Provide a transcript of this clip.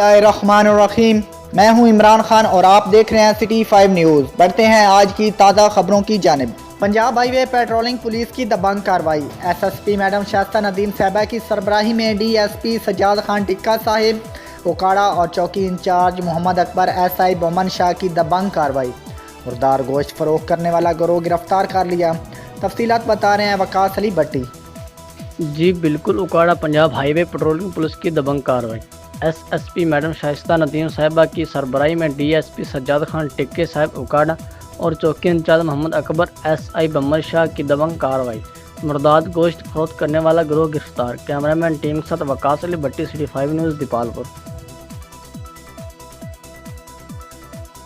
बिस्मिल्लाहिर्रहमानिर्रहीम। मैं हूं इमरान खान और आप देख रहे हैं सिटी 5 न्यूज़। बढ़ते हैं आज की ताज़ा खबरों की जानिब। पंजाब हाईवे पेट्रोलिंग पुलिस की दबंग कार्रवाई। SSP मैडम शाइस्ता नदीम साहिबा की सरबराही में DSP सज्जाद खान टिक्का साहिब उकाड़ा और चौकी इंचार्ज मोहम्मद अकबर SI बमन शाह की दबंग कार्रवाई। मुर्दार गोश्त फरोख्त करने वाला गिरोह गिरफ्तार कर लिया। तफसीलात बता रहे हैं वकास अली भट्टी। जी बिल्कुल, उकाड़ा पंजाब हाईवे पेट्रोलिंग पुलिस की दबंग कार्रवाई। SSP मैडम शाइस्ता नदीम साहिबा की सरबराही में DSP सज्जाद खान टिक्के साहिब उकाड़ा और चौकी इंचार्ज मोहम्मद अकबर SI बमन शाह की दबंग कार्रवाई। मुर्दार गोश्त फरोख्त करने वाला गिरोह गिरफ्तार। कैमरामैन टीम के साथ वकास अली भट्टी, सिटी 5 न्यूज़, दीपालपुर।